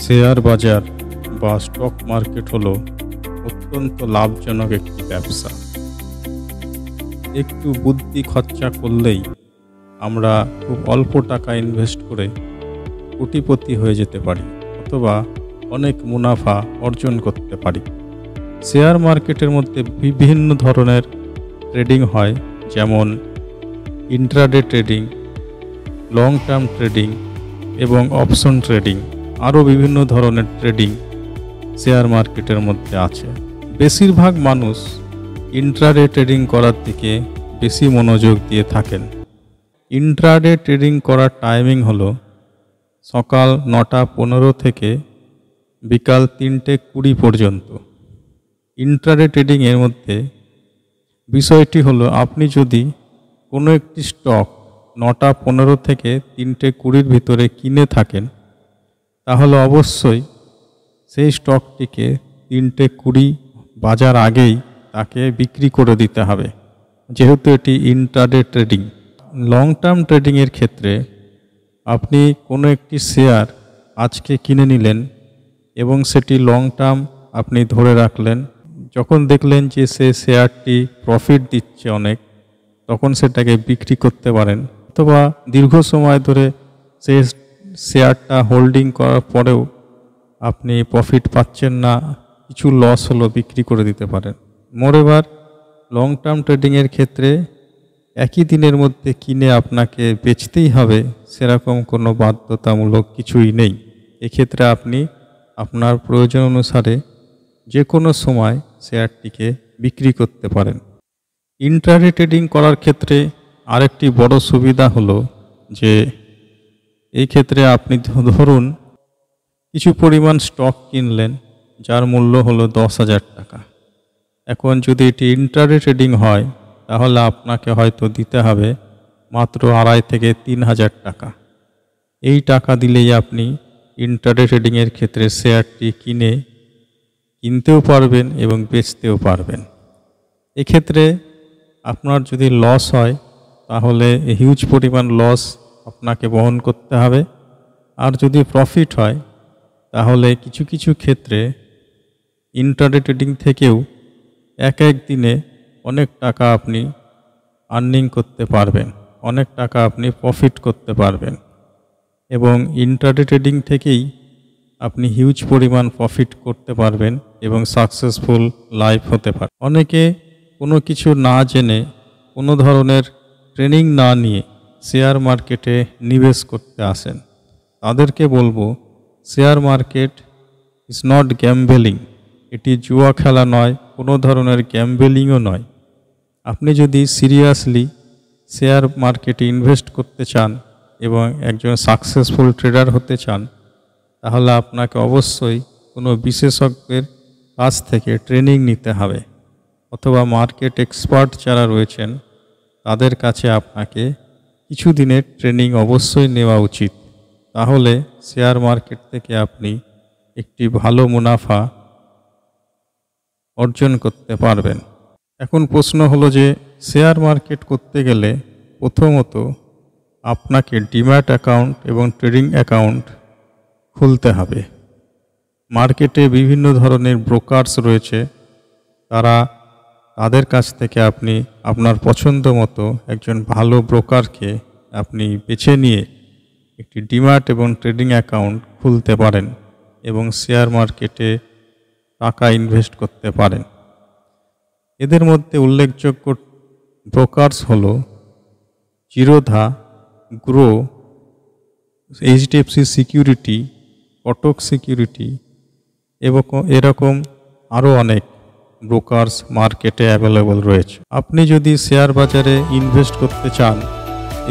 Share বাজার বা stock market হলো অত্যন্ত লাভজনক একটি ব্যবসা। একটু বুদ্ধি খরচা করলেই আমরা খুব অল্প টাকা ইনভেস্ট করে কোটিপতি হয়ে যেতে পারি অথবা অনেক মুনাফা অর্জন করতে পারি। শেয়ার মার্কেটের মধ্যে বিভিন্ন ধরনের ট্রেডিং হয়, যেমন intraday trading, long term trading এবং অপশন ট্রেডিং। আরও বিভিন্ন ধরনের ট্রেডিং শেয়ার মার্কেটের মধ্যে আছে। বেশিরভাগ মানুষ ইন্ট্রাডে ট্রেডিং করার দিকে বেশি মনোযোগ দিয়ে থাকেন। ইন্ট্রাডে ট্রেডিং করার টাইমিং হলো সকাল 9টা 15 থেকে বিকাল 3টে 20 পর্যন্ত। ইন্ট্রাডে ট্রেডিংয়ের মধ্যে বিষয়টি হলো, আপনি যদি কোনো একটি স্টক 9টা 15 থেকে 3টে 20 ভিতরে কিনে থাকেন, তাহলে অবশ্যই সেই স্টকটিকে 3টে 20 বাজার আগেই তাকে বিক্রি করে দিতে হবে, যেহেতু এটি ইন্ট্রাডে ট্রেডিং। লং টার্ম ট্রেডিংয়ের ক্ষেত্রে আপনি কোনো একটি শেয়ার আজকে কিনে নিলেন এবং সেটি লং টার্ম আপনি ধরে রাখলেন। যখন দেখলেন যে সে শেয়ারটি প্রফিট দিচ্ছে অনেক, তখন সেটাকে বিক্রি করতে পারেন, অথবা দীর্ঘ সময় ধরে সেই শেয়ারটা হোল্ডিং করার পরেও আপনি প্রফিট পাচ্ছেন না, কিছু লস হলো, বিক্রি করে দিতে পারেন। মোরেওভার লং টার্ম ট্রেডিংয়ের ক্ষেত্রে একই দিনের মধ্যে কিনে আপনাকে বেচতেই হবে সেরকম কোনো বাধ্যতামূলক কিছুই নেই। এক্ষেত্রে আপনি আপনার প্রয়োজন অনুসারে যে কোনো সময় শেয়ারটিকে বিক্রি করতে পারেন। ইন্ট্রাডে ট্রেডিং করার ক্ষেত্রে আরেকটি বড় সুবিধা হলো যে এই ক্ষেত্রে আপনি ধরুন কিছু পরিমাণ স্টক কিনলেন যার মূল্য হলো 10,000 টাকা। এখন যদি এটি ইন্ট্রাডে ট্রেডিং হয়, তাহলে আপনাকে হয়তো দিতে হবে মাত্র 2.5 থেকে 3,000 টাকা। এই টাকা দিলেই আপনি ইন্ট্রাডে ট্রেডিংয়ের ক্ষেত্রে শেয়ারটি কিনতেও পারবেন এবং বেচতেও পারবেন। এক্ষেত্রে আপনার যদি লস হয়, তাহলে হিউজ পরিমাণ লস আপনাকে বহন করতে হবে। আর যদি প্রফিট হয়, তাহলে কিছু কিছু ক্ষেত্রে ইন্ট্রাডে ট্রেডিং থেকেও এক দিনে অনেক টাকা আপনি আর্নিং করতে পারবেন, অনেক টাকা আপনি প্রফিট করতে পারবেন, এবং ইন্ট্রাডে ট্রেডিং থেকেই আপনি হিউজ পরিমাণ প্রফিট করতে পারবেন এবং সাকসেসফুল লাইফ হতে পারে। অনেকে কোনো কিছু না জেনে, কোনো ধরনের ট্রেনিং না নিয়ে শেয়ার মার্কেটে নিবেশ করতে আসেন। তাদেরকে বলবো, share market is not gambling. এটি জুয়া খেলা নয়, কোনো ধরনের গ্যাম্বলিংও নয়। আপনি যদি সিরিয়াসলি শেয়ার মার্কেটে ইনভেস্ট করতে চান এবং একজন সাকসেসফুল ট্রেডার হতে চান, তাহলে আপনাকে অবশ্যই কোনো বিশেষজ্ঞের কাছ থেকে ট্রেনিং নিতে হবে, অথবা মার্কেট এক্সপার্ট যারা রয়েছেন তাদের কাছে আপনাকে কিছু দিনের ট্রেনিং অবশ্যই নেওয়া উচিত। তাহলে শেয়ার মার্কেট থেকে আপনি একটি ভালো মুনাফা অর্জন করতে পারবেন। এখন প্রশ্ন হলো যে শেয়ার মার্কেট করতে গেলে প্রথমত আপনাকে ডিম্যাট অ্যাকাউন্ট এবং ট্রেডিং অ্যাকাউন্ট খুলতে হবে। মার্কেটে বিভিন্ন ধরনের ব্রোকারস রয়েছে, তাদের কাছ থেকে আপনি আপনার পছন্দ মতো একজন ভালো ব্রোকারকে আপনি বেছে নিয়ে একটি ডিম্যাট এবং ট্রেডিং অ্যাকাউন্ট খুলতে পারেন এবং শেয়ার মার্কেটে টাকা ইনভেস্ট করতে পারেন। এদের মধ্যে উল্লেখযোগ্য ব্রোকারস হলো Zerodha, grow, HDFC security, Cuttack security এবং এরকম আরও অনেক ব্রোকারস মার্কেটে অ্যাভেলেবল রয়েছে। আপনি যদি শেয়ার বাজারে ইনভেস্ট করতে চান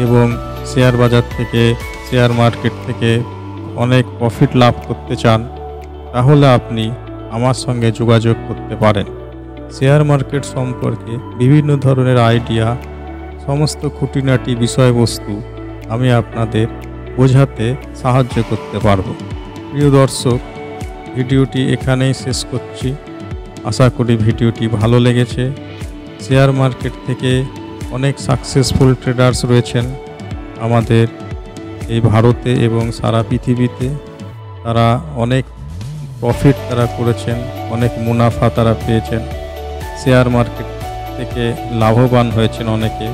এবং শেয়ার বাজার থেকে, শেয়ার মার্কেট থেকে অনেক প্রফিট লাভ করতে চান, তাহলে আপনি আমার সঙ্গে যোগাযোগ করতে পারেন। শেয়ার মার্কেট সম্পর্কে বিভিন্ন ধরনের আইডিয়া, সমস্ত খুঁটিনাটি বিষয়বস্তু আমি আপনাদের বোঝাতে সাহায্য করতে পারব। প্রিয় দর্শক, ভিডিওটি এখানেই শেষ করছি। আশা করি ভিডিওটি ভালো লেগেছে। শেয়ার মার্কেট থেকে অনেক সাকসেসফুল ট্রেডার্স রয়েছেন আমাদের এই ভারতে এবং সারা পৃথিবীতে। তারা অনেক প্রফিট তারা করেছেন, অনেক মুনাফা তারা পেয়েছেন, শেয়ার মার্কেট থেকে লাভবান হয়েছেন অনেকে।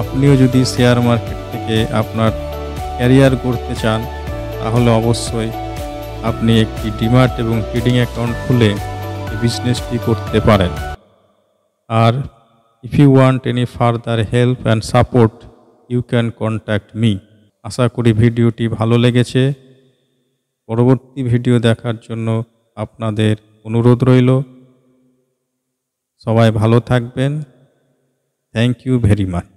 আপনিও যদি শেয়ার মার্কেট থেকে আপনার ক্যারিয়ার করতে চান, তাহলে অবশ্যই আপনি একটি ডিম্যাট এবং ট্রেডিং অ্যাকাউন্ট খুলে এই বিজনেসটি করতে পারেন। আর if you want any further help and support, you can contact me. আশা করি ভিডিওটি ভালো লেগেছে। পরবর্তী ভিডিও দেখার জন্য আপনাদের অনুরোধ রইল। সবাই ভালো থাকবেন। Thank you very much.